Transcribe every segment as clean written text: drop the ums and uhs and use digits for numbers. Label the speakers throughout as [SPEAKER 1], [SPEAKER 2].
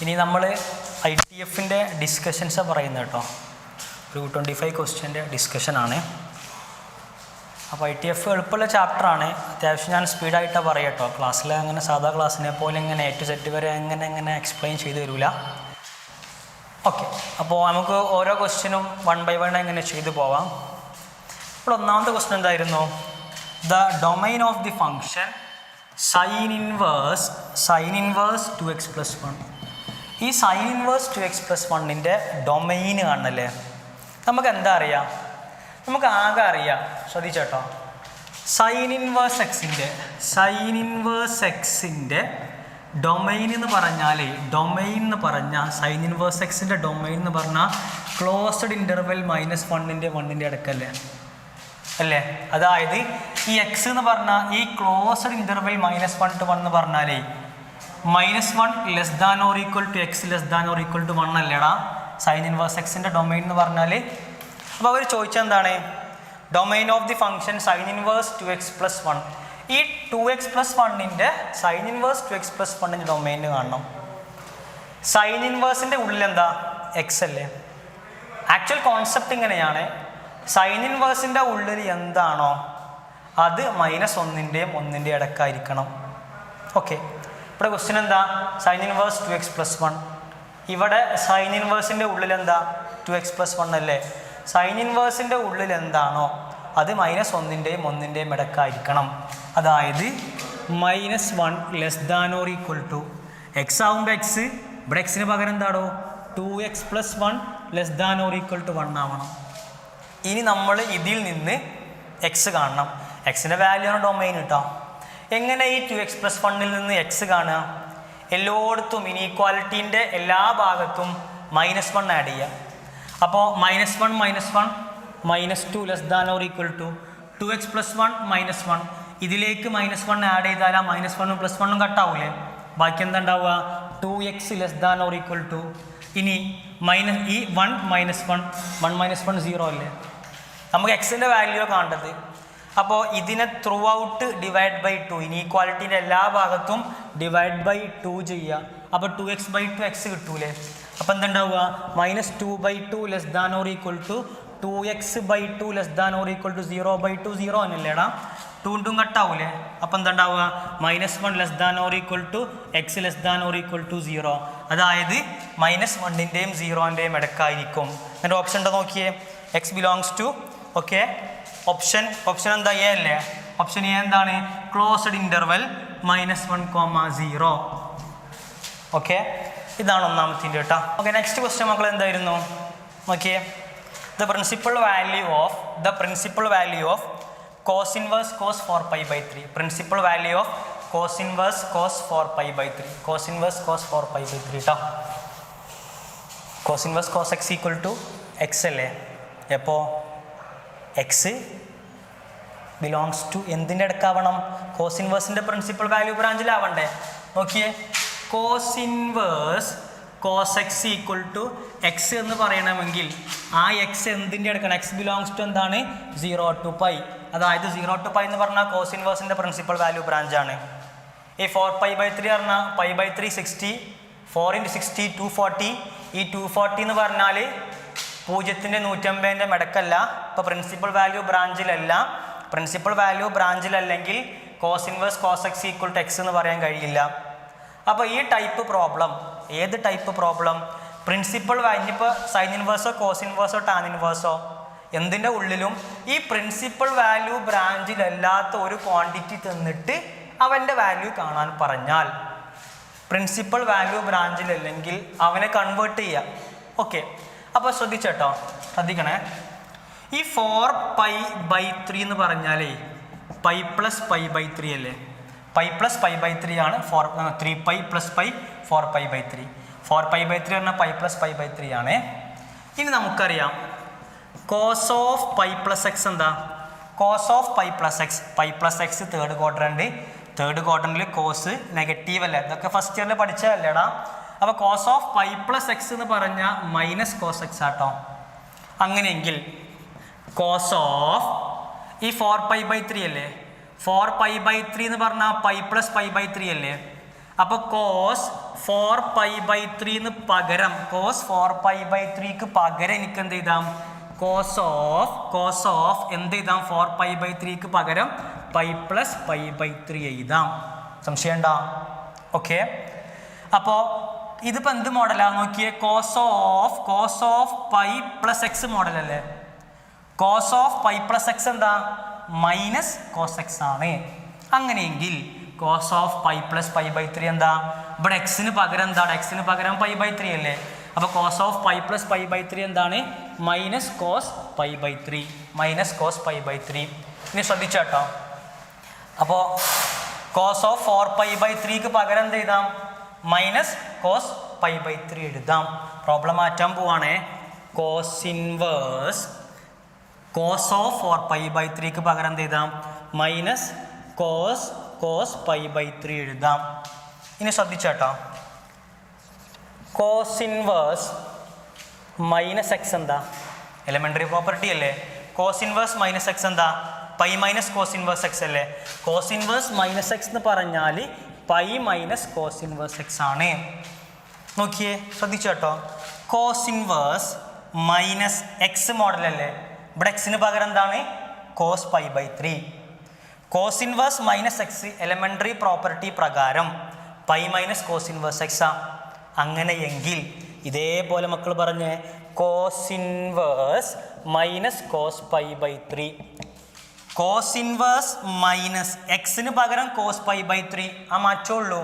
[SPEAKER 1] ഇനി നമ്മൾ ITF discussions പറയുന്നത് കേട്ടോ. ഒരു 25 ക്വസ്റ്റ്യൻ്റെ ഡിസ്കഷനാണ്. അപ്പോൾ ITF എളുപ്പമുള്ള ചാപ്റ്ററാണ്. അത്യാവശ്യം ഞാൻ സ്പീഡായിട്ടാണ് പറയുക കേട്ടോ. ക്ലാസ്സിൽ അങ്ങനെ സാധാ ക്ലാസ്സിനെ പോലെ ഇങ്ങനെ A to Z വരെ എങ്ങനെ എക്സ്പ്ലെയിൻ ചെയ്ത് തരില്ല. ഓക്കെ, അപ്പോൾ നമുക്ക് ഓരോ ക്വസ്റ്റ്യനും 1 by 1 എങ്ങനെ ചെയ്തു പോവാം. ഇപ്പോൾ ഒന്നാമത്തെ ക്വസ്റ്റ്യൻ എന്തായിരുന്നു? The domain of the function sine inverse 2x + 1. ഈ സൈൻ ഇൻവേഴ്സ് 2x + 1 ഡൊമൈൻ കാണണല്ലേ. നമുക്ക് എന്താ അറിയാം? നമുക്ക് ആകെ അറിയാം, ശ്രദ്ധിച്ചേട്ടോ, സൈൻ ഇൻവേഴ്സ് എക്സിൻ്റെ ഡൊമൈൻ എന്ന് പറഞ്ഞാൽ സൈൻ ഇൻവേഴ്സ് എക്സിൻ്റെ ഡൊമൈൻ എന്ന് പറഞ്ഞാൽ ക്ലോസ്ഡ് ഇൻ്റർവെൽ -1 അടുക്കല്ലേ അല്ലേ. അതായത് ഈ എക്സ് എന്ന് പറഞ്ഞാൽ ഈ ക്ലോസ്ഡ് ഇൻ്റർവെൽ -1 to 1 എന്ന് പറഞ്ഞാൽ -1 < x < 1 അല്ലേടാ സൈൻ ഇൻവേഴ്സ് എക്സിൻ്റെ ഡൊമൈൻ എന്ന് പറഞ്ഞാൽ. അപ്പോൾ അവർ ചോദിച്ചെന്താണ്? Domain of the function sine inverse 2x + 1. ഈ 2x + 1 sine inverse 2x + 1 domain കാണണം. സൈൻ ഇൻവേഴ്സിൻ്റെ ഉള്ളിൽ എന്താ? എക്സ് അല്ലേ. ആക്ച്വൽ കോൺസെപ്റ്റ് ഇങ്ങനെയാണ്, സൈൻ ഇൻവേഴ്സിൻ്റെ ഉള്ളിൽ എന്താണോ അത് -1 1 ഇടക്കായിരിക്കണം. ഓക്കെ, ഇവിടെ ക്വസ്റ്റ്യൻ എന്താ? Sine inverse 2x + 1. ഇവിടെ സൈൻ ഇൻവേഴ്സിൻ്റെ ഉള്ളിൽ എന്താ? 2x + 1 അല്ലേ. സൈൻ ഇൻവേഴ്സിൻ്റെ ഉള്ളിൽ എന്താണോ അത് -1 1 ഇടക്കായിരിക്കണം. അതായത് -1 ≤ x ആവുമ്പോൾ എക്സ്, ഇവിടെ എക്സിന് പകരം എന്താണോ 2x + 1 ≤ 1 ആവണം. ഇനി നമ്മൾ ഇതിൽ നിന്ന് എക്സ് കാണണം. എക്സിൻ്റെ വാല്യൂ ആണ് ഡൊമൈൻ കേട്ടോ. എങ്ങനെ ഈ 2x + 1 നിന്ന് എക്സ് കാണുക? എല്ലായിടത്തും ഇനീക്വാലിറ്റീൻ്റെ എല്ലാ ഭാഗത്തും -1 ആഡ് ചെയ്യുക. അപ്പോൾ -1 -1 -2 ≤ 2x + 1 -1. ഇതിലേക്ക് -1 ആഡ് ചെയ്താൽ ആ -1 + 1 കട്ടാവൂലേ. ബാക്കി എന്താ ഉണ്ടാവുക? 2x ≤ ഇനി ഈ 1 -1 0 അല്ലേ. നമുക്ക് എക്സിൻ്റെ വാല്യൂ കാണേണ്ടത്. അപ്പോൾ ഇതിനെ ത്രൂ ഔട്ട് /2, ഇനീക്വാലിറ്റീൻ്റെ എല്ലാ ഭാഗത്തും /2 ചെയ്യുക. അപ്പോൾ 2x/2 എക്സ് കിട്ടൂലേ. അപ്പോൾ എന്തുണ്ടാവുക? -2/2 ≤ 2x/2 ≤ 0/2 0 അല്ലേടാ. 2 കട്ടാവൂലേ. അപ്പോൾ എന്താണ്ടാവുക? -1 ≤ x ≤ 0. അതായത് -1 0 ഇടക്കായിരിക്കും. എൻ്റെ ഓപ്ഷൻ ഉണ്ടോ നോക്കിയേ. x belongs to okay. Option എന്താ? എ അല്ലേ. ഓപ്ഷൻ എ എന്താണ്? Closed interval -1, 0. ഓക്കെ, ഇതാണ് ഒന്നാമത്തെ കേട്ടോ. ഓക്കെ, നെക്സ്റ്റ് ക്വസ്റ്റ്യൻ മക്കൾ എന്തായിരുന്നു നോക്കിയേ. The principal value of cos inverse cos 4π/3. Principal value of cos inverse cos 4π/3. cos inverse cos 4π/3 കേട്ടോ. cos inverse cos x = x അല്ലേ. എപ്പോൾ എക്സ് ബിലോങ്സ് ടു എന്തിൻ്റെ അടുക്കാവണം? കോസ് ഇൻവേഴ്സിൻ്റെ പ്രിൻസിപ്പൽ വാല്യൂ ബ്രാഞ്ചിലാവണ്ടേ. നോക്കിയേ, cos inverse cos x = x എന്ന് പറയണമെങ്കിൽ ആ എക്സ് എന്തിൻ്റെ എടുക്കണം? എക്സ് ബിലോങ്സ് ടു എന്താണ്? 0 to π. അതായത് 0 to π എന്ന് പറഞ്ഞാൽ കോസ് ഇൻവേഴ്സിൻ്റെ പ്രിൻസിപ്പൽ വാല്യൂ ബ്രാഞ്ചാണ്. ഈ 4π/3 പറഞ്ഞാൽ π/3 60, 4 × 60 240. ഈ 240 എന്ന് പറഞ്ഞാൽ 0ൻ്റെ 150 മടക്കല്ല. ഇപ്പോൾ പ്രിൻസിപ്പൽ വാല്യൂ ബ്രാഞ്ചിലല്ല. പ്രിൻസിപ്പൽ വാല്യൂ ബ്രാഞ്ചിലല്ലെങ്കിൽ cos inverse cos x = x എന്ന് പറയാൻ കഴിയില്ല. അപ്പോൾ ഈ ടൈപ്പ് പ്രോബ്ലം, ഏത് ടൈപ്പ് പ്രോബ്ലം? പ്രിൻസിപ്പൽ ഇനിയിപ്പോൾ സൈൻ ഇൻവേഴ്സോ കോസ് ഇൻവേഴ്സോ ടാൻ ഇൻവേഴ്സോ എന്തിൻ്റെ ഉള്ളിലും ഈ പ്രിൻസിപ്പൽ വാല്യൂ ബ്രാഞ്ചിലല്ലാത്ത ഒരു ക്വാണ്ടിറ്റി തന്നിട്ട് അവൻ്റെ വാല്യൂ കാണാൻ പറഞ്ഞാൽ പ്രിൻസിപ്പൽ വാല്യൂ ബ്രാഞ്ചിലല്ലെങ്കിൽ അവനെ കൺവേർട്ട് ചെയ്യാം. ഓക്കെ, അപ്പോൾ ശ്രദ്ധിക്കണേ. ഈ 4π/3 എന്ന് പറഞ്ഞാലേ π + π/3 അല്ലേ. π + π/3 ആണ് 3π + π 4π/3. 4π/3 പറഞ്ഞാൽ π + π/3 ആണ്. ഇനി നമുക്കറിയാം കോസ് ഓഫ് π + x എന്താ? Cos of π + x. π + x third ക്വാഡ്രൻറ്റിൽ കോസ് നെഗറ്റീവ് അല്ലേ. ഇതൊക്കെ ഫസ്റ്റ് ഇയറിൽ പഠിച്ചതല്ലേടാ. അപ്പോൾ കോസ് ഓഫ് π + x എന്ന് പറഞ്ഞാൽ -cos x ആട്ടോ. അങ്ങനെയെങ്കിൽ കോസ് ഓഫ് ഈ 4π/3 അല്ലേ. 4π/3 എന്ന് പറഞ്ഞാൽ π + π/3 അല്ലേ. അപ്പോൾ കോസ് 4π/3 പകരം കോസ് 4π/3 പകരം എനിക്ക് എന്ത് ചെയ്താം കോസ് ഓഫ് എന്ത് ചെയ്താം 4π/3 പകരം π+π/3 എഴുതാം. സംശയം ഉണ്ടോ? ഓക്കെ. അപ്പോൾ ഇതിപ്പോൾ എന്ത് മോഡലാണ് നോക്കിയേ, കോസ് ഓഫ് π+x മോഡലല്ലേ. കോസ് ഓഫ് π+x എന്താ മൈനസ് കോസ് എക്സ് ആണ്. അങ്ങനെയെങ്കിൽ കോസ് ഓഫ് π+π/3 എന്താ, ഇവിടെ എക്സിന് പകരം എന്താണ്, എക്സിന് പകരം π/3 അല്ലേ. അപ്പോൾ കോസ് ഓഫ് π+π/3 എന്താണ് മൈനസ് കോസ് π/3, മൈനസ് കോസ് π/3. ഇനി ശ്രദ്ധിച്ചോട്ടോ. അപ്പോൾ കോസ് ഓഫ് 4π/3 പകരം എന്ത് എഴുതാം മൈനസ് കോസ് π/3 എഴുതാം. പ്രോബ്ലം മാറ്റാൻ പോവാണേ. കോസ് ഓഫ് 4π/3 പകരം എന്ത് എഴുതാം മൈനസ് കോസ് π/3 എഴുതാം. ഇനി ശ്രദ്ധിച്ചോട്ടോ. കോസ് ഇൻവേഴ്സ് മൈനസ് എക്സ് എന്താ, എലിമെൻ്ററി പ്രോപ്പർട്ടി അല്ലേ. കോസ് ഇൻവേഴ്സ് മൈനസ് എക്സ് എന്താ pi minus cos inverse x അല്ലേ. കോസ് ഇൻവേഴ്സ് മൈനസ് എക്സ് എന്ന് പറഞ്ഞാൽ pi minus cos inverse x ആണ്. നോക്കിയേ ശ്രദ്ധിച്ചോട്ടോ. കോസ് ഇൻവേഴ്സ് മൈനസ് എക്സ് മോഡലല്ലേ, ഇവിടെ എക്സിന് പകരം എന്താണ് cos π/3. Cos inverse minus x elementary property പ്രകാരം പൈ മൈനസ് കോസ് ഇൻവേഴ്സ് എക്സാ. അങ്ങനെയെങ്കിൽ ഇതേപോലെ മക്കൾ പറഞ്ഞേ cos inverse minus cos π/3. Cos inverse minus എക്സിന് പകരം കോസ് π/3 ആ മാറ്റുള്ളൂ.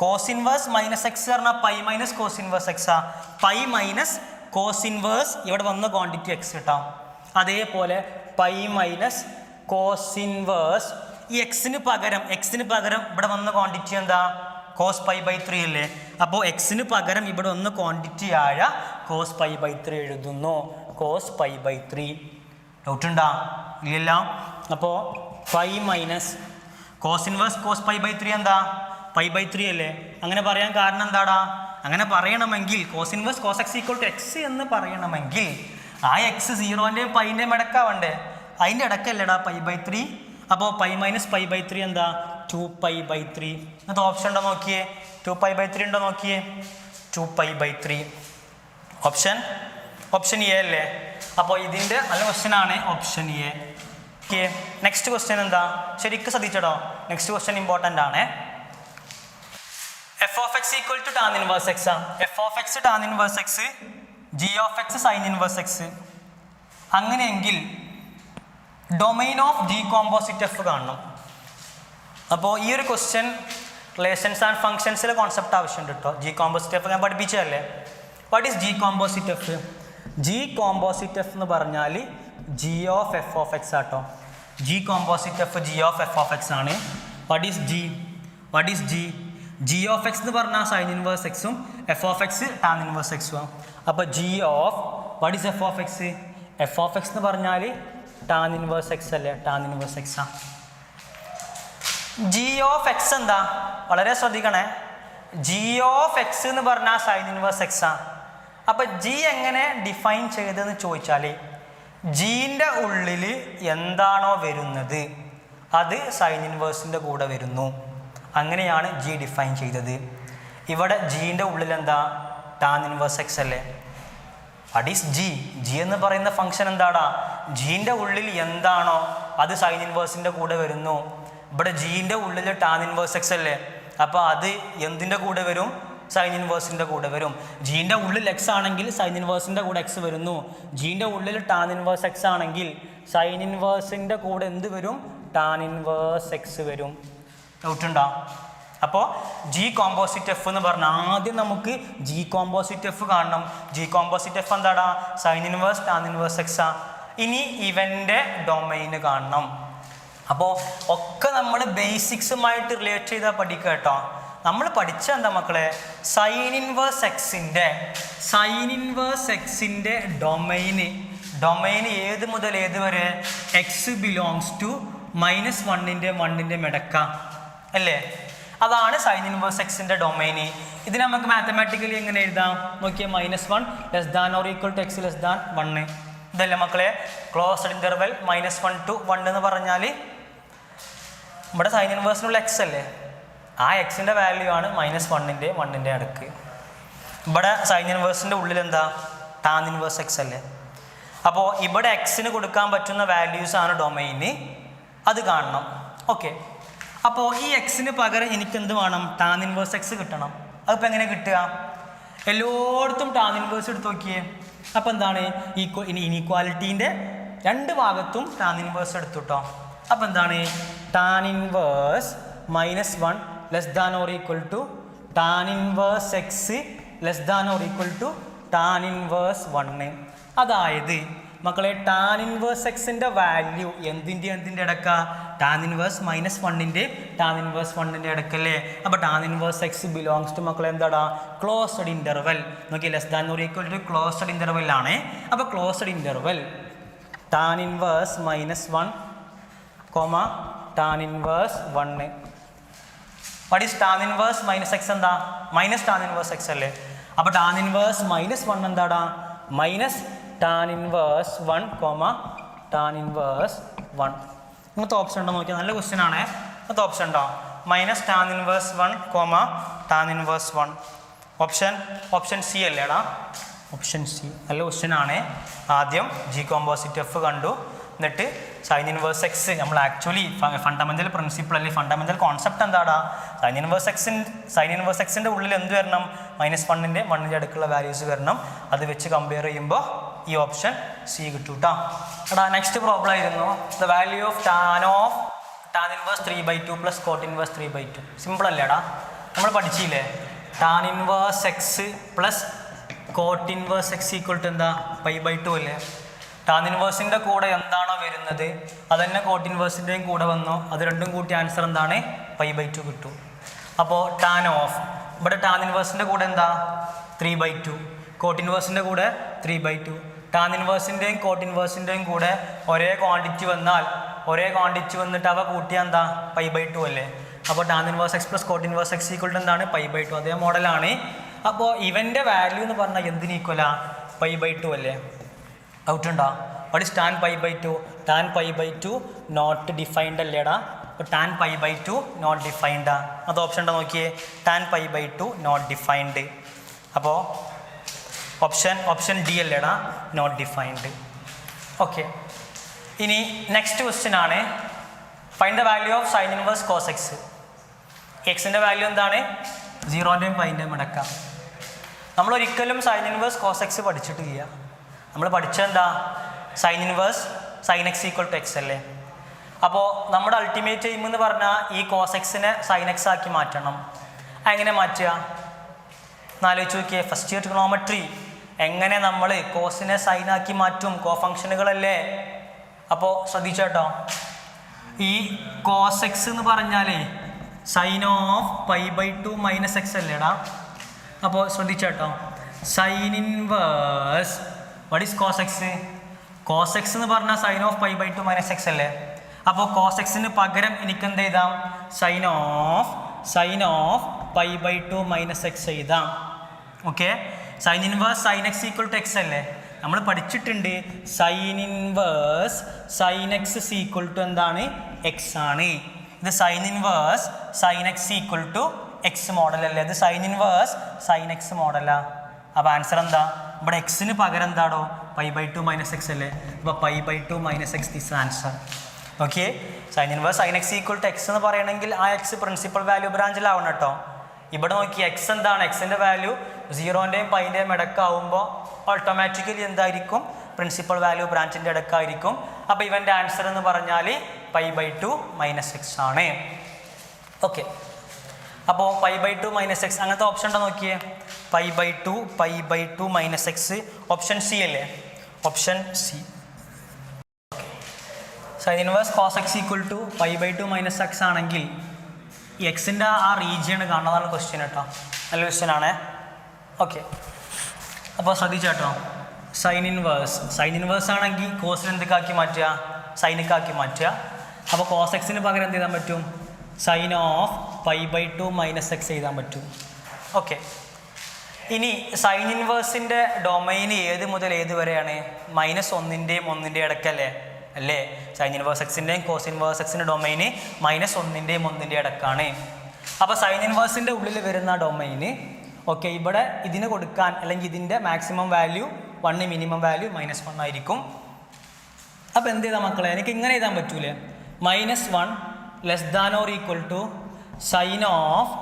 [SPEAKER 1] കോസ് ഇൻവേഴ്സ് മൈനസ് എക്സ് പറഞ്ഞാൽ പൈ മൈനസ് കോസ് ഇൻവേഴ്സ് എക്സാ. പൈ മൈനസ് കോസ് ഇൻവേഴ്സ് ഇവിടെ വന്ന ക്വാണ്ടിറ്റി എക്സ് കിട്ടാം. അതേപോലെ പൈ മൈനസ് കോസ് ഇൻവേഴ്സ് ഈ എക്സിന് പകരം ഇവിടെ വന്ന ക്വാണ്ടിറ്റി എന്താ കോസ് π/3 അല്ലേ. അപ്പോൾ എക്സിന് പകരം ഇവിടെ വന്ന ക്വാണ്ടിറ്റി ആയ കോസ് π/3 എഴുതുന്നു. കോസ് π/3 ഡൗട്ട് ഉണ്ടാ ഇല്ല. അപ്പോൾ pi minus cos inverse cos π/3 എന്താ π/3 അല്ലേ. അങ്ങനെ പറയാൻ കാരണം എന്താടാ, അങ്ങനെ പറയണമെങ്കിൽ cos inverse cos x equal to x എന്ന് പറയണമെങ്കിൽ ആ എക്സ് 0ൻ്റെയും പൈൻ്റെയും ഇടക്കാവണ്ടേ, അതിൻ്റെ ഇടക്കല്ലേടാ π/3. അപ്പോൾ പൈ മൈനസ് π/3 എന്താ 2π/3. അത് ഓപ്ഷൻ ഉണ്ടോ നോക്കിയേ, 2π/3 ഉണ്ടോ നോക്കിയേ, 2π/3 ഓപ്ഷൻ എ അല്ലേ. അപ്പോൾ ഇതിൻ്റെ നല്ല ക്വസ്റ്റ്യൻ ആണ് option A. Okay. Next question എന്താ, ശരിക്കും ശ്രദ്ധിച്ചോ. നെക്സ്റ്റ് ക്വസ്റ്റ്യൻ ഇമ്പോർട്ടൻ്റ് ആണ്. F of x equal to tan inverse x ആണ്. F of x tan inverse x, g of x sine inverse x. അങ്ങനെയെങ്കിൽ domain of g composite f കാണണം. അപ്പോൾ ഈ ഒരു ക്വസ്റ്റ്യൻ റിലേഷൻസ് ആൻഡ് ഫങ്ഷൻസിലെ concept ആവശ്യമുണ്ട് കേട്ടോ. ജി കോമ്പോസിറ്റ് എഫ് ഞാൻ പഠിപ്പിച്ചതല്ലേ. What is g composite f? G composite f എന്ന് പറഞ്ഞാൽ G of f of x ആട്ടോ. G composite f g of f of x ആണ്. What is g? G of x എന്ന് പറഞ്ഞാൽ സൈൻ ഇൻവേഴ്സ് എക്സും f of x tan inverse എക്സും. അപ്പോൾ g of what is f of x? F of x എന്ന് പറഞ്ഞാൽ tan inverse x അല്ലേ, tan inverse x ആ. ജി ഓഫ് എക്സ് എന്താ, വളരെ ശ്രദ്ധിക്കണേ. ജി ഓഫ് എക്സ് എന്ന് പറഞ്ഞാൽ സൈൻ ഇൻവേഴ്സ് എക്സ് ആ. അപ്പം ജി എങ്ങനെ ഡിഫൈൻ ചെയ്തതെന്ന് ചോദിച്ചാൽ ജീൻ്റെ ഉള്ളിൽ എന്താണോ വരുന്നത് അത് സൈൻ ഇൻവേഴ്സിൻ്റെ കൂടെ വരുന്നു. അങ്ങനെയാണ് ജി ഡിഫൈൻ ചെയ്തത്. ഇവിടെ ജീൻ്റെ ഉള്ളിൽ എന്താ ടാൻ ഇൻവേഴ്സ് എക്സ് അല്ലേ. വാട്ട് ഈസ് ജി എന്ന് പറയുന്ന ഫംഗ്ഷൻ എന്താടാ, ജീൻ്റെ ഉള്ളിൽ എന്താണോ അത് സൈൻ ഇൻവേഴ്സിൻ്റെ കൂടെ വരുന്നു. ഇവിടെ ജീൻ്റെ ഉള്ളിൽ ടാൻ ഇൻവേഴ്സ് എക്സ് അല്ലേ. അപ്പോൾ അത് എന്തിൻ്റെ കൂടെ വരും? സൈൻ ഇൻവേഴ്സിൻ്റെ കൂടെ വരും. ജീൻ്റെ ഉള്ളിൽ എക്സ് ആണെങ്കിൽ സൈൻ ഇൻവേഴ്സിൻ്റെ കൂടെ എക്സ് വരുന്നു. ജീൻ്റെ ഉള്ളിൽ ടാൻ ഇൻവേഴ്സ് എക്സ് ആണെങ്കിൽ സൈൻ ഇൻവേഴ്സിൻ്റെ കൂടെ എന്ത് വരും? ടാൻ ഇൻവേഴ്സ് എക്സ് വരും. ഡൗട്ട് ഉണ്ടോ? അപ്പോൾ ജി കോമ്പോസിറ്റ് എഫ് എന്ന് പറഞ്ഞാൽ ആദ്യം നമുക്ക് ജി കോമ്പോസിറ്റ് എഫ് കാണണം. ജി കോമ്പോസിറ്റ് എഫ് എന്താടാ? സൈൻ ഇൻവേഴ്സ് ടാൻ ഇൻവേഴ്സ് എക്സാ. ഇനി ഇവൻ്റെ ഡൊമൈന് കാണണം. അപ്പോൾ ഒക്കെ നമ്മൾ ബേസിക്സുമായിട്ട് റിലേറ്റ് ചെയ്താൽ പഠിക്കുക കേട്ടോ. നമ്മൾ പഠിച്ച എന്താ മക്കളെ, സൈൻ ഇൻവേഴ്സ് എക്സിൻ്റെ ഡൊമൈന് ഏത് മുതൽ ഏത് വരെ? എക്സ് ബിലോങ്സ് ടു -1 മെടക്ക അല്ലേ. അതാണ് സൈൻ ഇൻവേഴ്സ് എക്സിൻ്റെ ഡൊമൈന്. ഇതിന് നമുക്ക് മാത്തമാറ്റിക്കലി എങ്ങനെ എഴുതാം നോക്കിയാൽ, -1 ≤ x <1. ഇതല്ലേ മക്കളെ ക്ലോസ്ഡ് ഇൻ്റർവെൽ -1 to 1 എന്ന് പറഞ്ഞാൽ ഇവിടെ സൈൻ ഇൻവേഴ്സിനുള്ള എക്സ് അല്ലേ. ആ എക്സിൻ്റെ വാല്യൂ ആണ് -1ൻ്റെ അടുക്ക്. ഇവിടെ സൈൻ ഇൻവേഴ്സിൻ്റെ ഉള്ളിൽ എന്താ ടാൻ ഇൻവേഴ്സ് എക്സ് അല്ലേ. അപ്പോൾ ഇവിടെ എക്സിന് കൊടുക്കാൻ പറ്റുന്ന വാല്യൂസ് ആണ് ഡൊമൈന്, അത് കാണണം. ഓക്കെ, അപ്പോൾ ഈ എക്സിന് പകരം എനിക്ക് എന്ത് വേണം? ടാൻ ഇൻവേഴ്സ് എക്സ് കിട്ടണം. അതിപ്പോൾ എങ്ങനെ കിട്ടുക? എല്ലായിടത്തും ടാൻ ഇൻവേഴ്സ് എടുത്ത് നോക്കിയേ. അപ്പോൾ എന്താണ് ഇനീക്വാലിറ്റീൻ്റെ രണ്ട് ഭാഗത്തും ടാൻ ഇൻവേഴ്സ് എടുത്തു കേട്ടോ. അപ്പോൾ എന്താണ് tan inverse -1 <= tan inverse x <= tan inverse 1. അതായത് മക്കളെ ടാൻ ഇൻവേഴ്സ് എക്സിൻ്റെ വാല്യൂ എന്തിൻ്റെ ഇടക്ക? ടാൻ ഇൻവേഴ്സ് -1ൻ്റെ ടാൻ ഇൻവേഴ്സ് 1ൻ്റെ ഇടക്കല്ലേ. അപ്പോൾ tan inverse x belongs to മക്കളെ എന്താടാ? Closed interval. നോക്കി <= ക്ലോസ്ഡ് ഇൻ്റർവെൽ ആണ്. അപ്പോൾ closed interval tan inverse -1, tan inverse 1. What is tan inverse -x എന്താ? മൈനസ് ടാൻ ഇൻവേഴ്സ് എക്സ് അല്ലേ. അപ്പോൾ ടാൻ ഇൻവേഴ്സ് -1 എന്താടാ? Tan inverse 1, tan inverse 1. ഇങ്ങനത്തെ ഓപ്ഷൻ ഉണ്ടോ നോക്കിയാൽ നല്ല ക്വസ്റ്റ്യൻ ആണ്. ഇങ്ങനത്തെ ഓപ്ഷൻ ഉണ്ടോ? Tan inverse 1, tan inverse 1. Option C അല്ലേടാ? ഓപ്ഷൻ സി നല്ല ക്വസ്റ്റ്യൻ ആണ്. ആദ്യം ജി കോമ്പോസിറ്റ് എഫ് കണ്ടു, എന്നിട്ട് സൈൻ ഇൻവേഴ്സ് എക്സ്. നമ്മൾ ആക്ച്വലി ഫണ്ടമെൻ്റൽ പ്രിൻസിപ്പിൾ അല്ലെങ്കിൽ ഫണ്ടമെൻ്റൽ കോൺസെപ്റ്റ് എന്താടാ? സൈൻ ഇൻവേഴ്സ് എക്സിൻ്റെ ഉള്ളിൽ എന്ത് വരണം? -1ൻ്റെ അടുക്കുള്ള വാല്യൂസ് വരണം. അത് വെച്ച് കമ്പയർ ചെയ്യുമ്പോൾ ഈ ഓപ്ഷൻ സി കിട്ടും കേട്ടോ. എടാ നെക്സ്റ്റ് പ്രോബ്ലം ആയിരുന്നു the value of tan inverse 3/2 + cot inverse 3/2. Simple അല്ലേടാ? നമ്മൾ പഠിച്ചില്ലേ? Tan inverse x plus cot inverse x = എന്താ? π/2 അല്ലേ. ടാൻ ഇൻവേഴ്സിൻ്റെ കൂടെ എന്താണോ വരുന്നത് അത് തന്നെ കോട്ട് ഇൻവേഴ്സിൻ്റെയും കൂടെ വന്നു. അത് രണ്ടും കൂട്ടി ആൻസർ എന്താണ്? π/2 കിട്ടും. അപ്പോൾ ഇവിടെ ടാൻ ഇൻവേഴ്സിൻ്റെ കൂടെ എന്താ? 3/2. കോട്ട് ഇൻവേഴ്സിൻ്റെ കൂടെ 3/2. ടാൻ ഇൻവേഴ്സിൻ്റെയും കോട്ട് ഇൻവേഴ്സിൻ്റെയും കൂടെ ഒരേ ക്വാണ്ടിറ്റി വന്നിട്ട് അവ കൂട്ടിയാൽ എന്താ? π/2 അല്ലേ. അപ്പോൾ tan inverse x plus cot inverse x = എന്താണ്? π/2. അതേ മോഡലാണ്. അപ്പോൾ ഇവൻ്റെ വാല്യൂ എന്ന് പറഞ്ഞാൽ എന്തിന് ഈക്വലാ? π/2 അല്ലേ. ഔട്ട് ഉണ്ടോ? What is tan π/2? Tan π/2 not defined അല്ലേടാ. അപ്പോൾ ടാൻ π/2 നോട്ട് ഡിഫൈൻഡാ. അത് ഓപ്ഷൻ ഉണ്ടോ നോക്കിയേ? Tan π/2 not defined. അപ്പോൾ ഓപ്ഷൻ ഡി അല്ലേടാ? Not defined. ഓക്കെ, ഇനി നെക്സ്റ്റ് ക്വസ്റ്റ്യൻ ആണ് find the value of sine inverse cos x. എക്സിൻ്റെ വാല്യൂ എന്താണ്? 0ൻ്റെയും π-ൻ്റെയും ഇടക്കാം. നമ്മൾ ഒരിക്കലും സൈൻ ഇൻവേഴ്സ് കോസ് എക്സ് പഠിച്ചിട്ടില്ല. നമ്മൾ പഠിച്ചെന്താ? Sine inverse sine x = x അല്ലേ. അപ്പോൾ നമ്മുടെ അൾട്ടിമേറ്റ് എയിം എന്ന് പറഞ്ഞാൽ ഈ കോസ് എക്സിനെ സൈൻ എക്സ് ആക്കി മാറ്റണം. എങ്ങനെ മാറ്റുക? എന്നാലോചിച്ച് നോക്കിയേ. ഫസ്റ്റ് ഇയർ ട്രിഗണോമെട്രി എങ്ങനെ നമ്മൾ കോസിനെ സൈനാക്കി മാറ്റും? കോഫങ്ഷനുകളല്ലേ. അപ്പോൾ ശ്രദ്ധിച്ചോട്ടോ, ഈ കോസ് എക്സ് എന്ന് പറഞ്ഞാലേ സൈൻ ഓഫ് π/2 - x അല്ലേടാ. അപ്പോൾ ശ്രദ്ധിച്ചോട്ടോ, sine inverse what is cos x? Cos x എന്ന് പറഞ്ഞാൽ സൈൻ ഓഫ് π/2 - x അല്ലേ. അപ്പോൾ കോസ് എക്സിന് പകരം എനിക്ക് എന്ത് എഴുതാം? സൈൻ ഓഫ് π/2 - x എഴുതാം. Okay, sine inverse sine x = x അല്ലേ. നമ്മൾ പഠിച്ചിട്ടുണ്ട് സൈൻ ഇൻവേഴ്സ് സൈൻ എക്സ് = എന്താണ്? എക്സ് ആണ്. ഇത് sign inverse sine x = X model അല്ലേ. ഇത് സൈൻ ഇൻവേഴ്സ് സൈൻ എക്സ് മോഡലാ. അപ്പോൾ ആൻസർ എന്താ? ഇവിടെ എക്സിന് പകരം എന്താടോ? π/2 - x അല്ലേ. അപ്പോൾ π/2 - x this answer. Okay, sine inverse sine x = X എന്ന് പറയണമെങ്കിൽ ആ എക്സ് പ്രിൻസിപ്പൽ വാല്യൂ ബ്രാഞ്ചിലാവണം കേട്ടോ. ഇവിടെ നോക്കി എക്സ് എന്താണ്? എക്സിൻ്റെ വാല്യൂ 0ൻ്റെയും π-ൻ്റെയും ഇടക്കാവുമ്പോൾ ഓട്ടോമാറ്റിക്കലി എന്തായിരിക്കും? പ്രിൻസിപ്പൽ വാല്യൂ ബ്രാഞ്ചിൻ്റെ ഇടക്കായിരിക്കും. അപ്പോൾ ഇവൻ്റെ ആൻസർ എന്ന് പറഞ്ഞാൽ π/2 - x ആണ്. ഓക്കെ, അപ്പോൾ π/2 - x അങ്ങനത്തെ ഓപ്ഷൻ ഉണ്ടോ നോക്കിയേ. π/2 - x ഓപ്ഷൻ സി അല്ലേ. Option C. Sin inverse cos x = π/2 - x ആണെങ്കിൽ ഈ എക്സിൻ്റെ ആ റീജിയൺ കാണുന്നതാണ് ക്വസ്റ്റ്യൻ കേട്ടോ. നല്ല ക്വസ്റ്റ്യൻ ആണ്. ഓക്കെ, അപ്പോൾ ശ്രദ്ധിച്ചേട്ടോ, സൈൻ ഇൻവേഴ്സ് ആണെങ്കിൽ കോസിന് എന്തൊക്കെ മാറ്റുക? സൈനിക്കാക്കി മാറ്റുക. അപ്പോൾ കോസ് എക്സിന് പകരം എന്ത് ചെയ്താൻ പറ്റും? സൈൻ ഓഫ് π/2 - x എഴുതാൻ പറ്റും. ഓക്കെ, ഇനി സൈൻ ഇൻവേഴ്സിൻ്റെ ഡൊമൈൻ ഏത് മുതൽ ഏത് വരെയാണ്? -1ൻ്റെയും 1ൻ്റെയും ഇടയ്ക്കല്ലേ അല്ലേ. സൈൻ ഇൻവേഴ്സ് എക്സിൻ്റെയും കോസ് ഇൻവേഴ്സ് എക്സിൻ്റെ ഡൊമൈന് -1ൻ്റെയും 1ൻ്റെയും ഇടക്കാണ്. അപ്പോൾ സൈൻ ഇൻവേഴ്സിൻ്റെ ഉള്ളിൽ വരുന്ന ഡൊമൈന് ഓക്കെ ഇവിടെ ഇതിന് കൊടുക്കാൻ അല്ലെങ്കിൽ ഇതിൻ്റെ മാക്സിമം വാല്യൂ 1 മിനിമം വാല്യൂ -1 ആയിരിക്കും. അപ്പോൾ എന്ത് ചെയ്താൽ മക്കളെ എനിക്ക് ഇങ്ങനെ എഴുതാൻ പറ്റൂലേ -1 less than or equal to sine of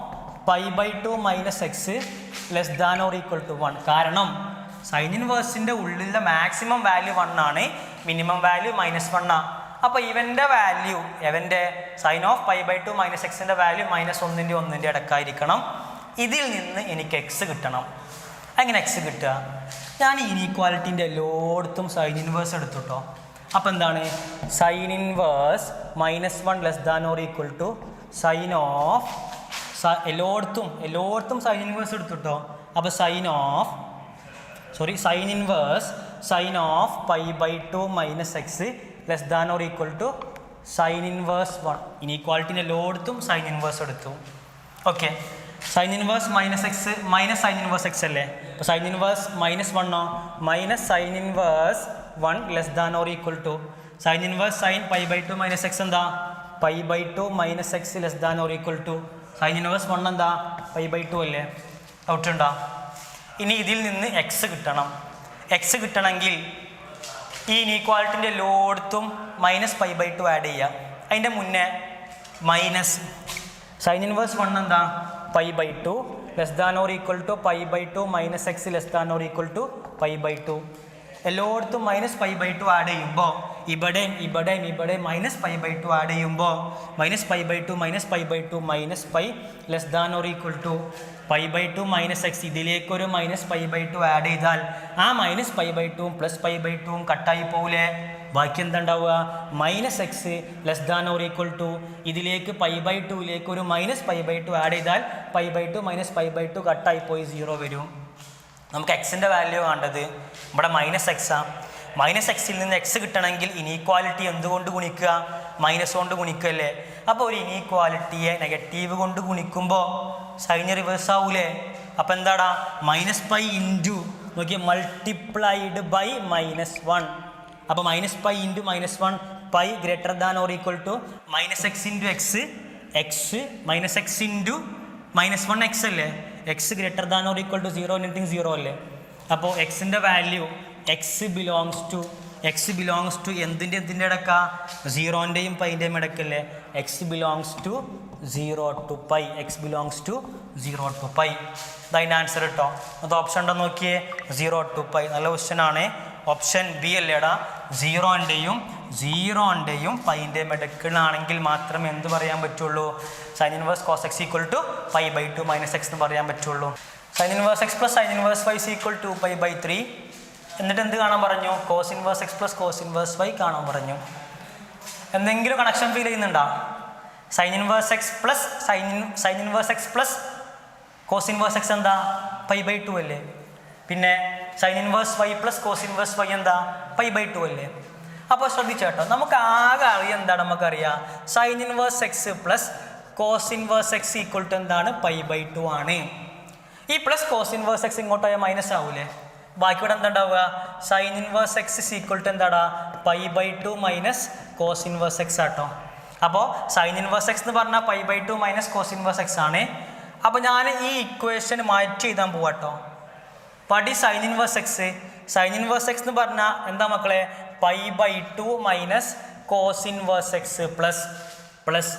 [SPEAKER 1] π/2 - x less than or equal to 1. കാരണം സൈൻ ഇൻവേഴ്സിൻ്റെ ഉള്ളിലെ മാക്സിമം വാല്യൂ 1 ആണ്, മിനിമം വാല്യൂ -1 ആണ്. അപ്പോൾ ഇവൻ്റെ വാല്യൂ ഇവൻ്റെ സൈൻ ഓഫ് π/2 - x വാല്യൂ -1 ഇടക്കായിരിക്കണം. ഇതിൽ നിന്ന് എനിക്ക് എക്സ് കിട്ടണം. എങ്ങനെ എക്സ് കിട്ടുക? ഞാൻ ഇനീക്വാലിറ്റീൻ്റെ എല്ലായിടത്തും സൈൻ ഇൻവേഴ്സ് എടുത്തുട്ടോ. അപ്പോൾ എന്താണ് sine inverse -1 less than or equal to sine of എല്ലായിടത്തും സൈൻ ഇൻവേഴ്സ് എടുത്തുട്ടോ. അപ്പോൾ sine inverse sine of π/2 - x less than or equal to sign inverse 1. ഇനീക്വാലിറ്റീൻ്റെ എല്ലായിടത്തും സൈൻ ഇൻവേഴ്സ് എടുത്തു. Okay sine inverse -x sine inverse x അല്ലേ. അപ്പോൾ sine inverse -1 sine inverse 1 less than or equal to sign inverse sine π/2 - x എന്താ π/2 - x less than or equal to sign inverse 1 എന്താ π/2 അല്ലേ. Doubt ഉണ്ടോ? ഇനി ഇതിൽ നിന്ന് എക്സ് കിട്ടണം. എക്സ് കിട്ടണമെങ്കിൽ ഈ ഇനീക്വാലിറ്റിൻ്റെ എല്ലായിടത്തും -π/2 ആഡ് ചെയ്യാം. അതിൻ്റെ മുന്നേ മൈനസ് സൈൻ ഇൻവേഴ്സ് 1 എന്താ π/2 less than or equal to π/2 - x less than or equal to π/2. എല്ലായിടത്തും -π/2 ആഡ് ചെയ്യുമ്പോൾ ഇവിടെയും -π/2 ആഡ് ചെയ്യുമ്പോൾ -π/2 -π less than or equal to π/2 - x ഇതിലേക്കൊരു -π/2 ആഡ് ചെയ്താൽ ആ -π/2 +π/2 കട്ടായി പോവില്ലേ. ബാക്കി എന്താ ഉണ്ടാവുക -x less than or equal to ഇതിലേക്ക് π/2ലേക്ക് ഒരു -π/2 ആഡ് ചെയ്താൽ π/2 -π/2 കട്ടായി പോയി 0 വരും. നമുക്ക് എക്സിൻ്റെ വാല്യൂ വേണ്ടത് ഇവിടെ -x ആണ്. -xൽ നിന്ന് എക്സ് കിട്ടണമെങ്കിൽ ഇനീക്വാലിറ്റി എന്തുകൊണ്ട് ഗുണിക്കുക? മൈനസ് കൊണ്ട് ഗുണിക്കല്ലേ. അപ്പോൾ ഒരു ഇനീക്വാലിറ്റിയെ നെഗറ്റീവ് കൊണ്ട് ഗുണിക്കുമ്പോൾ സൈൻ റിവേഴ്സ് ആവൂലേ. അപ്പോൾ എന്താടാ -π ഇൻറ്റു നോക്കിയ മൾട്ടിപ്ലൈഡ് ബൈ -1. അപ്പോൾ -π into -1 π greater than or equal to -x into x -x into -1 x അല്ലേ. X greater than or equal to 0 anything 0 അല്ലേ. അപ്പോൾ എക്സിൻ്റെ വാല്യൂ എക്സ് ബിലോങ്സ് ടു എന്തിൻ്റെ ഇടക്ക 0ൻ്റെയും പൈൻ്റെയും ഇടക്കല്ലേ. X belongs to 0 to π. ഇതതിൻ്റെ ആൻസർ കേട്ടോ. അത് ഓപ്ഷൻ ഉണ്ടോ നോക്കിയേ 0 to π. നല്ല ക്വസ്റ്റ്യൻ ആണ്. ഓപ്ഷൻ ബി അല്ലേടാ 0ൻ്റെയും പൈൻ്റെയും ഇടക്കലാണെങ്കിൽ മാത്രമേ എന്ത് പറയാൻ പറ്റുള്ളൂ sine inverse cos x equal to π/2 - x എന്ന് പറയാൻ പറ്റുള്ളൂ. Sine inverse x plus sine inverse y equal to π/3. എന്നിട്ട് എന്ത് കാണാൻ പറഞ്ഞു? Cos inverse x plus cos inverse y കാണാൻ പറഞ്ഞു. എന്തെങ്കിലും കണക്ഷൻ ഫീൽ ചെയ്യുന്നുണ്ടോ? Sine inverse x plus sine inverse x plus cos inverse x എന്താ π/2 അല്ലേ. പിന്നെ sine inverse y plus cos inverse y എന്താ π/2 അല്ലേ. അപ്പോൾ ശ്രദ്ധിച്ചേട്ടോ, നമുക്ക് ആകെ അറിയാം എന്താണ് നമുക്കറിയാം sine inverse x plus cos inverse x equal to എന്താണ് π/2 ആണ്. ഈ പ്ലസ് കോസ് ഇൻവേഴ്സ് x ഇങ്ങോട്ടായ മൈനസ് ആവൂലേ. ബാക്കി ഇവിടെ എന്താ ഉണ്ടാവുക sine inverse x equal to എന്താടാ π/2 മൈനസ് കോസ് ഇൻവേഴ്സ് x ആട്ടോ. അപ്പോൾ സൈൻ ഇൻവേഴ്സ് x എന്ന് പറഞ്ഞാൽ π/2 മൈനസ് കോസ് ഇൻവേഴ്സ് x ആണ്. അപ്പോൾ ഞാൻ ഈ ഇക്വേഷൻ മാറ്റി എഴുതാൻ പോവാട്ടോ. പടി സൈൻ ഇൻവേഴ്സ് x എന്ന് പറഞ്ഞാൽ എന്താ മക്കളെ π/2 minus cos inverse x plus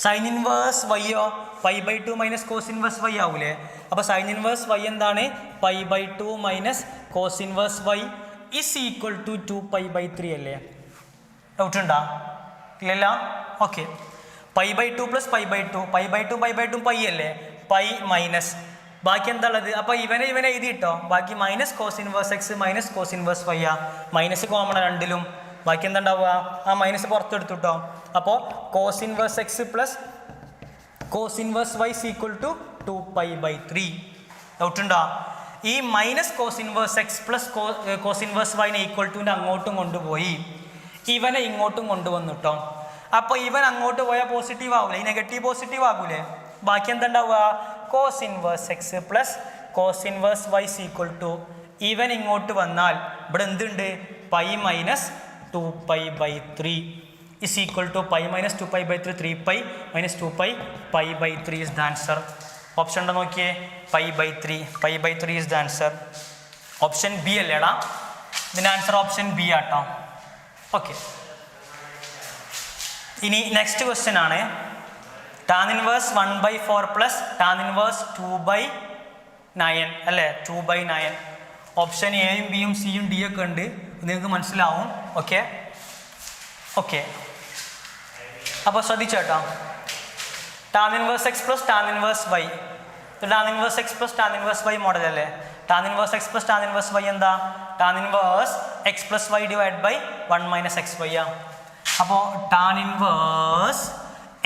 [SPEAKER 1] sine inverse വൈയോ π/2 മൈനസ് കോസ് ഇൻവേഴ്സ് y ആവൂലേ. അപ്പോൾ സൈൻ ഇൻവേഴ്സ് y എന്താണ് π/2 minus cos inverse y is equal to 2π/3 അല്ലേ. ഡൗട്ട് ഉണ്ടോ? ഇല്ലല്ല. ഓക്കെ π/2 പ്ലസ് π/2 π അല്ലേ. π മൈനസ് ബാക്കി എന്താ ഉള്ളത്? അപ്പോൾ ഇവനെ എഴുതിയിട്ടോ. ബാക്കി minus cos inverse x minus cos inverse y minus common രണ്ടിലും. ബാക്കി എന്താ ഉണ്ടാവുക? ആ മൈനസ് പുറത്തെടുത്തുട്ടോ. അപ്പോൾ cos inverse x plus cos inverse y equal to 2π/3. Doubt ഉണ്ടോ? ഈ minus cos inverse x plus cos inverse y equal ടുവിൻ്റെ അങ്ങോട്ടും കൊണ്ടുപോയി ഇവനെ ഇങ്ങോട്ടും കൊണ്ടുവന്നിട്ടോ. അപ്പോൾ ഇവൻ അങ്ങോട്ട് പോയാൽ പോസിറ്റീവ് ആവൂലേ, ഈ നെഗറ്റീവ് പോസിറ്റീവ് ആകൂലേ. ബാക്കി എന്താ ഉണ്ടാവുക? Cos inverse x plus cos inverse y equal to ഇവൻ ഇങ്ങോട്ട് വന്നാൽ ഇവിടെ എന്തുണ്ട് π minus 2π/3. is equal to pi minus 2 pi by 3, 3 pi minus 2 pi, pi by 3 is the answer. Option ഉണ്ടോ നോക്കിയേ, pi by 3 is the answer. Option B അല്ലേടാ, ഇതിൻ്റെ answer option B ആട്ടോ. ഓക്കെ, ഇനി നെക്സ്റ്റ് ക്വസ്റ്റ്യൻ ആണ് tan inverse 1/4 plus tan inverse 2/9 അല്ലേ, 2/9. Option എയും ബിയും സിയും ഡി ഒക്കെ ഉണ്ട്, നിങ്ങൾക്ക് മനസ്സിലാവും. ഓക്കെ ഓക്കെ, അപ്പോൾ ശ്രദ്ധിച്ചേട്ടോ, tan inverse x plus tan inverse y, tan inverse x plus tan inverse y model അല്ലേ. tan inverse x plus tan inverse y എന്താ, tan inverse x plus y divide by 1 minus x y ആ. അപ്പോൾ tan inverse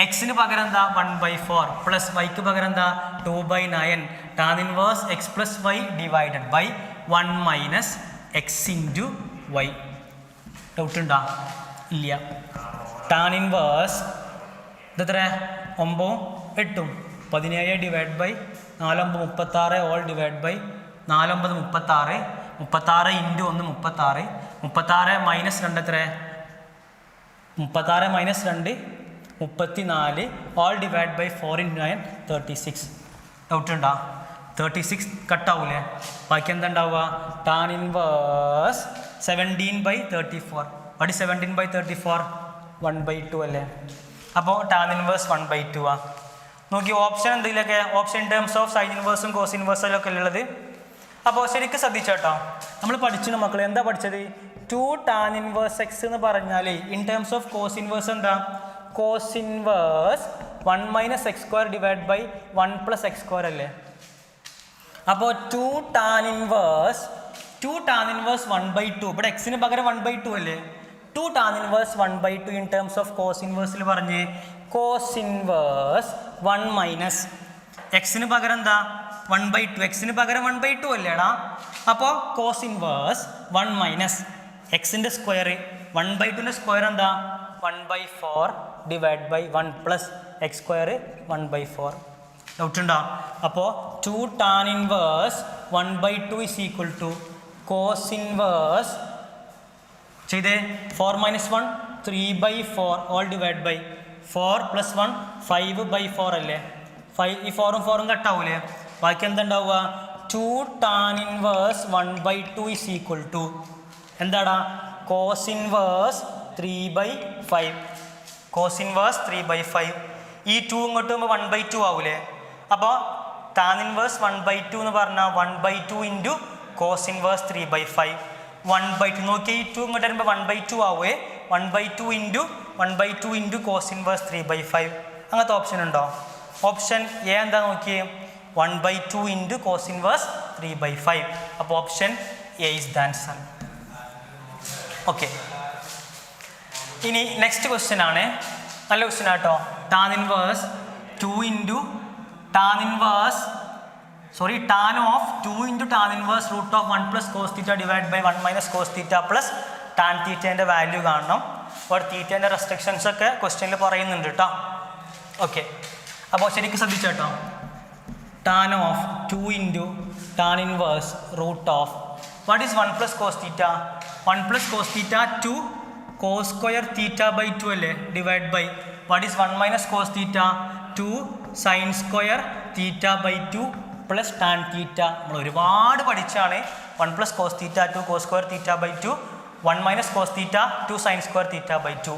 [SPEAKER 1] എക്സിന് പകരം എന്താ 1/4 plus വൈക്ക് പകരം എന്താ 2/9, tan inverse x plus y divided by 1 minus x into y. Doubt ഉണ്ടോ? ഇല്ല. tan inverse ഇതെത്ര, 9 8 17 divide by 4 9 36 all divide by 4 9 36, 36 into 1 36, 36 minus 2 എത്ര, 36 minus 2 34 all divide by 4 into 9 36. Doubt ഉണ്ടോ? 36 കട്ടാവൂലേ, ബാക്കി എന്താ ഉണ്ടാവുക, tan inverse 17/34. What is 17/34? 1/2 അല്ലേ. അപ്പോൾ tan inverse 1/2 ആ. നോക്കി ഓപ്ഷൻ എന്തെങ്കിലുമൊക്കെ, option in terms of sine ഇൻവേഴ്സും കോസ് ഇൻവേഴ്സും ഒക്കെ ഉള്ളത്. അപ്പോൾ ശരിക്കും ശ്രദ്ധിച്ചോട്ടോ, നമ്മൾ പഠിച്ചിട്ട് മക്കൾ എന്താ പഠിച്ചത്, 2 tan inverse x എന്ന് പറഞ്ഞാൽ in terms of cos inverse എന്താ, cos inverse 1 minus x square divide by 1 plus x square അല്ലേ. അപ്പോൾ 2 tan inverse 1/2, ഇവിടെ എക്സിന് പകരം 1/2 അല്ലേ. 2 tan inverse 1/2 in terms of cos ഇൻവേഴ്സിൽ പറഞ്ഞ് കോസ് ഇൻവേഴ്സ് 1 മൈനസ് എക്സിന് പകരം എന്താ 1/2, എക്സിന് പകരം 1/2 അല്ലേടാ. അപ്പോൾ കോസ് ഇൻവേഴ്സ് 1 മൈനസ് എക്സിൻ്റെ സ്ക്വയർ, 1/2ൻ്റെ സ്ക്വയർ എന്താ 1/4 divide by 1 plus x square 1/4. Doubt ഉണ്ടോ? അപ്പോൾ 2 tan inverse 1/2 is equal to cos inverse ചെയ്തേ 4 minus 1 3/4 all divide by 4 plus 1 5/4 അല്ലേ. 5 ഈ 4ഉം 4ഉം കട്ടാവൂലേ, ബാക്കി എന്താ ഉണ്ടാവുക, 2 tan inverse 1/2 is equal to എന്താടാ, cos inverse 3/5. cos inverse 3/5. ഈ 2 ഇങ്ങോട്ട് പോകുമ്പോൾ 1/2 ആവൂലേ. അപ്പോൾ tan inverse 1/2 എന്ന് പറഞ്ഞാൽ 1/2 ഇൻറ്റു cos inverse 3/5. 1/2 നോക്കി, ഈ 2 ഇങ്ങോട്ട് വരുമ്പോൾ 1/2 ആവുമേ. 1/2 ഇൻറ്റു cos inverse 3/5. അങ്ങനത്തെ ഓപ്ഷൻ ഉണ്ടോ? ഓപ്ഷൻ എ എന്താ നോക്കിയേ, 1/2 ഇൻറ്റു cos inverse 3/5. അപ്പോൾ option A is the answer. Okay, ഇനി നെക്സ്റ്റ് ക്വസ്റ്റ്യൻ ആണ്, നല്ല ക്വസ്റ്റ്യൻ ആട്ടോ. tan inverse 2 into tan of 2 into tan inverse root of 1 plus cos theta divided by 1 minus cos theta plus tan theta value കാണണം. അപ്പോൾ തീറ്റേൻ്റെ restrictions ഒക്കെ ക്വസ്റ്റ്യനിൽ പറയുന്നുണ്ട് കേട്ടോ. ഓക്കെ, അപ്പോൾ ശരിക്കും ശ്രദ്ധിച്ചേട്ടോ, tan of 2 into tan inverse root of what is 1 plus cos theta? 1 plus cos theta 2 cos square theta by 2 അല്ലേ, divide by what is 1 minus cos theta 2 sin square theta by 2 plus tan theta. നമ്മൾ ഒരുപാട് പഠിച്ചാണ്. 1 plus cos theta 2 cos square theta by 2, 1 minus cos theta 2 sine square theta by 2.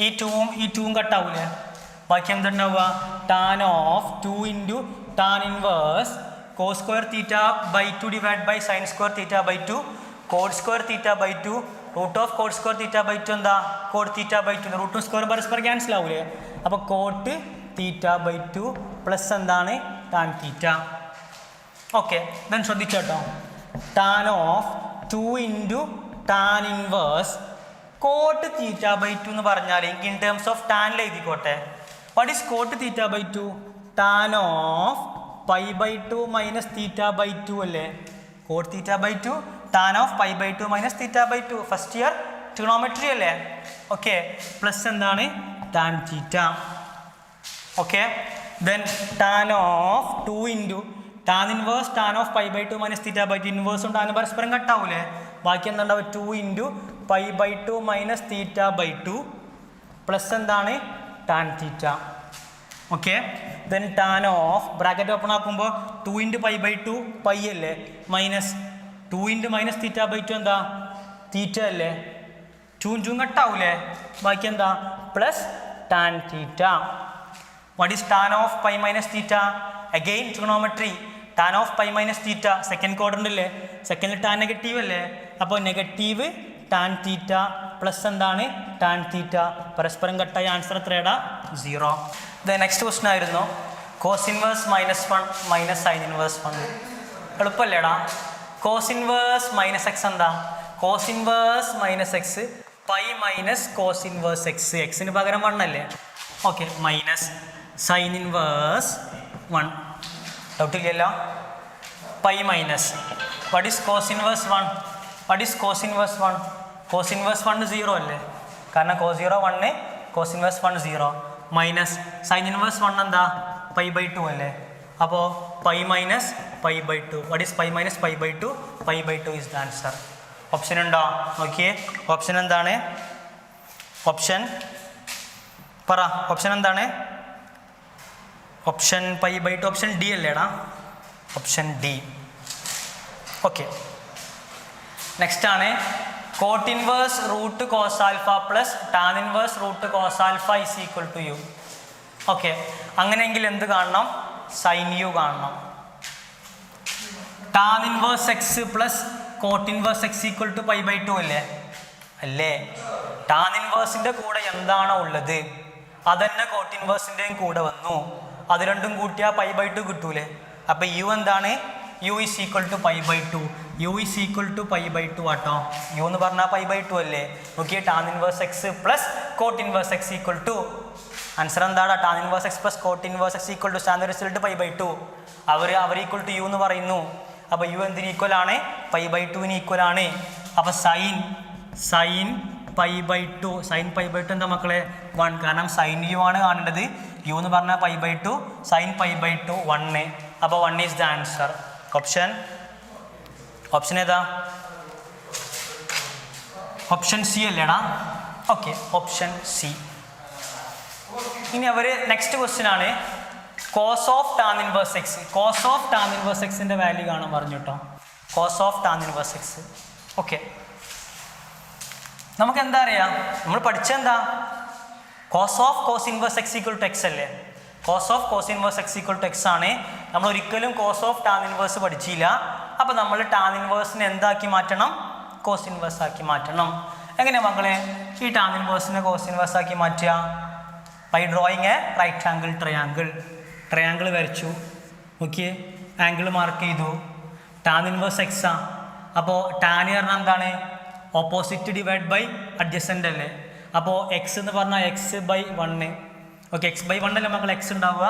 [SPEAKER 1] ഈ 2ഉം കട്ടാവൂലേ, ബാക്കി എന്തുണ്ടാവുക, tan of 2 into tan inverse cos square theta by 2 divide by sine square theta by 2 cot square theta by 2 root of cot square theta by 2 എന്താ, code theta by 2. റൂട്ടും സ്ക്വയറും പരസ്പരം cancel ആവൂലേ. അപ്പോൾ കോട്ട് തീറ്റ ബൈ 2 പ്ലസ് എന്താണ്, tan theta. Okay, then ശ്രദ്ധിച്ചോട്ടോ, tan of 2 into tan inverse cot theta by 2 എന്ന് പറഞ്ഞാൽ ഇൻ ടേംസ് ഓഫ് ടാനിൽ എഴുതിക്കോട്ടെ. What is cot theta by 2? Tan of pi by 2 minus theta by 2 അല്ലേ. Cot theta by 2 tan of pi by 2 minus theta by 2. First year trigonometry അല്ലേ. Okay, plus എന്താണ്, tan theta. Okay, then tan of 2 into tan inverse tan of pi by 2 minus theta by 2. ഇൻവേഴ്സും ടാനും പരസ്പരം കട്ടാവൂലേ. ബാക്കി എന്താ ഉണ്ടാവുക, 2 into pi by 2 minus theta by 2 plus എന്താണ് tan theta. Okay, then tan of bracket open ആക്കുമ്പോൾ 2 × π/2 pi അല്ലേ, മൈനസ് 2 × -θ/2 എന്താ തീറ്റ അല്ലേ, 2 കട്ടാവൂലേ, ബാക്കി എന്താ plus tan theta. What is tan of π - θ? Again trigonometry. Tan of π - θ second quadrant അല്ലേ, സെക്കൻഡിൽ ടാൻ നെഗറ്റീവ് അല്ലേ, അപ്പോൾ നെഗറ്റീവ് ടാൻ തീറ്റ പ്ലസ് എന്താണ് ടാൻ തീറ്റ. പരസ്പരം കട്ടായ ആൻസർ എത്രയാടാ 0. നെക്സ്റ്റ് ക്വസ്റ്റൻ ആയിരുന്നു കോസ് ഇൻവേഴ്സ് -1 - സൈൻ ഇൻവേഴ്സ് 1. എളുപ്പമല്ലേടാ. കോസ് ഇൻവേഴ്സ് -x എന്താ, cos inverse -x pi minus cos inverse x, എക്സിന് പകരം 1 അല്ലേ. Okay, minus sine inverse 1. ഡൗട്ടില്ലല്ലോ. Pi minus what is cos inverse 1? What is cos inverse 1? Cos inverse 1 0 അല്ലേ, കാരണം cos 0 1, cos inverse 1 0. Minus sine inverse 1 എന്താ π/2 അല്ലേ, അപ്പോൾ pi minus π/2. What is pi minus π/2? π/2 is the answer. Option ഉണ്ടോ നോക്കിയേ, option എന്താണ്, option പറ, ഓപ്ഷൻ എന്താണ്, ഓപ്ഷൻ π/2, ഓപ്ഷൻ ഡി അല്ലേടാ, ഓപ്ഷൻ ഡി. ഓക്കെ, നെക്സ്റ്റ് ആണ് cot inverse root cos alpha plus tan inverse root cos alpha is equal to u. Okay, അങ്ങനെയെങ്കിൽ എന്ത് കാണണം, സൈൻ യു കാണണം. Tan inverse x plus cot inverse x equal to π/2 അല്ലേ, അല്ലേ. Tan ഇൻവേഴ്സിൻ്റെ കൂടെ എന്താണോ ഉള്ളത് അതന്നെ കോട്ട് ഇൻവേഴ്സിൻ്റെയും കൂടെ വന്നു, അത് രണ്ടും കൂട്ടിയാൽ π/2 കിട്ടൂലേ. അപ്പോൾ യു എന്താണ്, u is equal to π/2. U is equal to π/2 ആട്ടോ. യു എന്ന് പറഞ്ഞാൽ π/2 അല്ലേ. നോക്കിയേ, tan inverse x plus cot inverse x equal to, answer എന്താണ്, tan inverse x plus cot inverse x equal to standard result π/2. അവർ equal to u എന്ന് പറയുന്നു. അപ്പോൾ യു എന്തിന് ഈക്വൽ ആണ്, π/2 ഈക്വൽ ആണ്. അപ്പോൾ സൈൻ π/2, സൈൻ π/2 എന്താ മക്കളെ 1, കാരണം സൈൻ യു ആണ് കാണേണ്ടത്. യു എന്ന് പറഞ്ഞാൽ π/2, സൈൻ π/2 1. അപ്പോൾ 1 ഈസ് ദ ആൻസർ. ഓപ്ഷൻ ഏതാ, ഓപ്ഷൻ സി അല്ലേടാ. ഓക്കെ, ഓപ്ഷൻ സി. ഇനി അവർ നെക്സ്റ്റ് ക്വസ്റ്റ്യൻ ആണ് cos of tan inverse x. Cos of tan inverse എക്സിൻ്റെ വാല്യൂ കാണാൻ പറഞ്ഞു കേട്ടോ, cos of tan inverse x. Okay, നമുക്ക് എന്താ അറിയാം, നമ്മൾ പഠിച്ചെന്താ, cos of cos inverse x equal to x അല്ലേ. Cos of cos inverse x equal to x ആണ്. നമ്മൾ ഒരിക്കലും കോസ് ഓഫ് ടാൻ ഇൻവേഴ്സ് പഠിച്ചില്ല. അപ്പോൾ നമ്മൾ ടാൻ ഇൻവേഴ്സിനെ എന്താക്കി മാറ്റണം, കോസ് ഇൻവേഴ്സ് ആക്കി മാറ്റണം. എങ്ങനെയാ മക്കളെ ഈ ടാൻ ഇൻവേഴ്സിനെ കോസ് ഇൻവേഴ്സ് ആക്കി മാറ്റുക? By drawing a right angle triangle വരച്ചു. ഓക്കെ, ആംഗിൾ മാർക്ക് ചെയ്തു. ടാൻ ഇൻവേഴ്സ് എക്സാ. അപ്പോൾ ടാൻ പറഞ്ഞാൽ എന്താണ്, ഓപ്പോസിറ്റ് ഡിവൈഡ് ബൈ അഡ്ജസൻ്റ് അല്ലേ. അപ്പോൾ എക്സ് എന്ന് പറഞ്ഞാൽ x/1. ഓക്കെ, x/1 അല്ലേ മക്കൾ എക്സ് ഉണ്ടാവുക.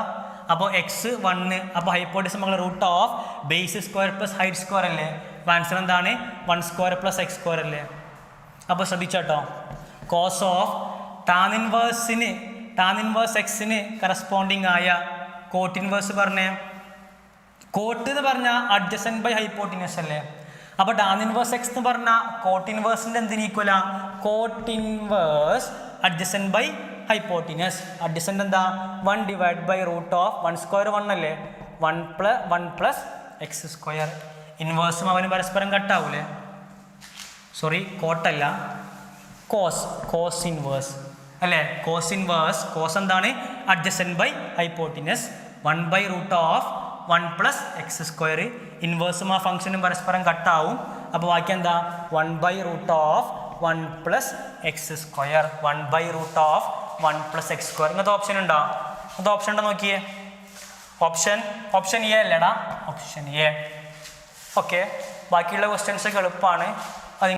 [SPEAKER 1] അപ്പോൾ x1, അപ്പോൾ ഹൈപ്പോട്ടീസ് മക്കൾ root of base square plus height square അല്ലേ. അപ്പോൾ ആൻസർ എന്താണ് 1² + x² അല്ലേ. അപ്പോൾ ശ്രദ്ധിച്ചോട്ടോ, കോസ് ഓഫ് ടാൻ ഇൻവേഴ്സ് എക്സിന് കറസ്പോണ്ടിങ് ആയ കോട്ട് ഇൻവേഴ്സ് പറഞ്ഞേ. കോട്ട് എന്ന് പറഞ്ഞാൽ അഡ്ജസൻറ്റ് ബൈ ഹൈപ്പോട്ടിനസ് അല്ലേ. അപ്പോൾ ടാൻ ഇൻവേഴ്സ് എക്സ് എന്ന് പറഞ്ഞാൽ കോട്ട് ഇൻവേഴ്സിൻ്റെ എന്തിന് ഈക്വലാ, cot inverse adjacent by hypotenuse. Adjacent എന്താ 1 ഡിവൈഡ് ബൈ റൂട്ട് ഓഫ് 1² 1 അല്ലേ, 1 + x². ഇൻവേഴ്സും അവന് പരസ്പരം കട്ടാവൂലേ. സോറി, കോട്ടല്ല, കോസ് ഇൻവേഴ്സ് അല്ലേ. കോസ് ഇൻവേഴ്സ്, കോസ് എന്താണ് അഡ്ജസൻറ്റ് ബൈ ഹൈപ്പോട്ടിനസ്, 1/√1 + x². ഇൻവേഴ്സും ആ ഫംഗ്ഷനും പരസ്പരം കട്ടാവും. അപ്പോൾ ബാക്കി എന്താ 1/√1 + x². 1/√1 + x². ഇങ്ങനത്തെ ഓപ്ഷൻ ഉണ്ടോ? ഇങ്ങനത്തെ ഓപ്ഷൻ ഉണ്ടോ നോക്കിയേ. ഓപ്ഷൻ എ അല്ലേടാ, ഓപ്ഷൻ എ. ഓക്കെ, ബാക്കിയുള്ള ക്വസ്റ്റ്യൻസൊക്കെ എളുപ്പമാണ്.